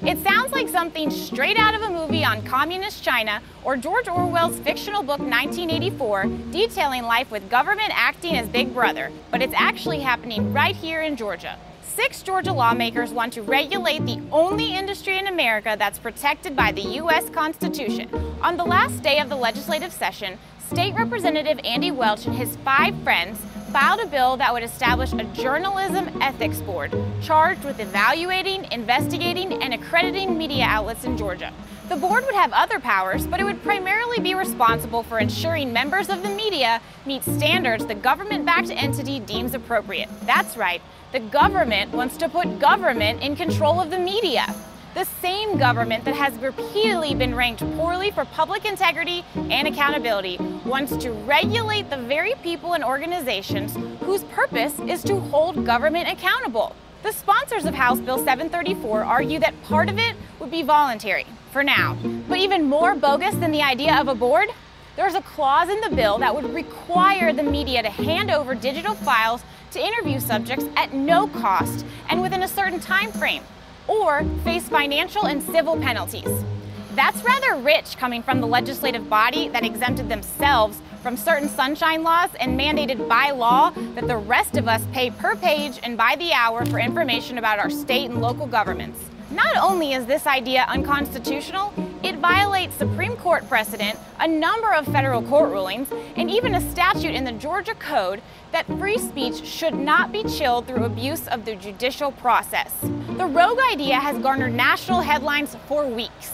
It sounds like something straight out of a movie on communist China or George Orwell's fictional book 1984, detailing life with government acting as Big Brother, but it's actually happening right here in Georgia. 6 Georgia lawmakers want to regulate the only industry in America that's protected by the U.S. Constitution. On the last day of the legislative session, State Representative Andy Welch and his 5 friends filed a bill that would establish a journalism ethics board charged with evaluating, investigating, and accrediting media outlets in Georgia. The board would have other powers, but it would primarily be responsible for ensuring members of the media meet standards the government-backed entity deems appropriate. That's right, the government wants to put government in control of the media. The same government that has repeatedly been ranked poorly for public integrity and accountability wants to regulate the very people and organizations whose purpose is to hold government accountable. The sponsors of House Bill 734 argue that part of it would be voluntary, for now. But even more bogus than the idea of a board, there's a clause in the bill that would require the media to hand over digital files to interview subjects at no cost and within a certain time frame, or face financial and civil penalties. That's rather rich coming from the legislative body that exempted themselves from certain sunshine laws and mandated by law that the rest of us pay per page and by the hour for information about our state and local governments. Not only is this idea unconstitutional, it violates Supreme Court precedent, a number of federal court rulings, and even a statute in the Georgia Code that free speech should not be chilled through abuse of the judicial process. The rogue idea has garnered national headlines for weeks.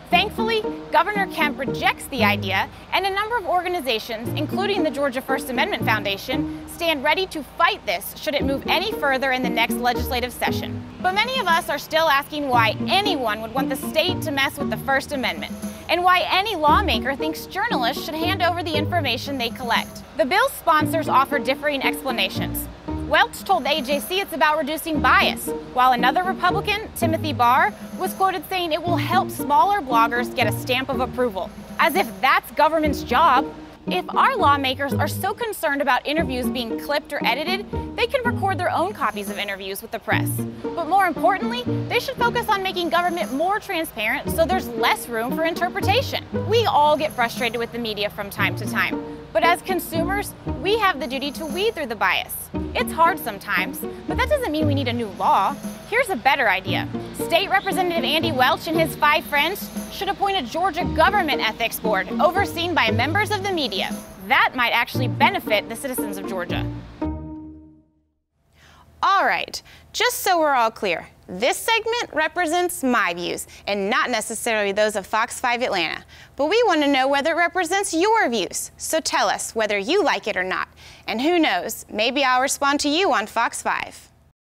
Thankfully, Governor Kemp rejects the idea, and a number of organizations, including the Georgia First Amendment Foundation, stand ready to fight this should it move any further in the next legislative session. But many of us are still asking why anyone would want the state to mess with the First Amendment, and why any lawmaker thinks journalists should hand over the information they collect. The bill's sponsors offer differing explanations. Welch told AJC it's about reducing bias, while another Republican, Timothy Barr, was quoted saying it will help smaller bloggers get a stamp of approval. As if that's government's job. If our lawmakers are so concerned about interviews being clipped or edited, they can record their own copies of interviews with the press. But more importantly, they should focus on making government more transparent so there's less room for interpretation. We all get frustrated with the media from time to time, but as consumers, we have the duty to weed through the bias. It's hard sometimes, but that doesn't mean we need a new law. Here's a better idea. State Representative Andy Welch and his 5 friends should appoint a Georgia government ethics board overseen by members of the media. That might actually benefit the citizens of Georgia. All right, just so we're all clear, this segment represents my views and not necessarily those of Fox 5 Atlanta. But we want to know whether it represents your views. So tell us whether you like it or not. And who knows, maybe I'll respond to you on Fox 5.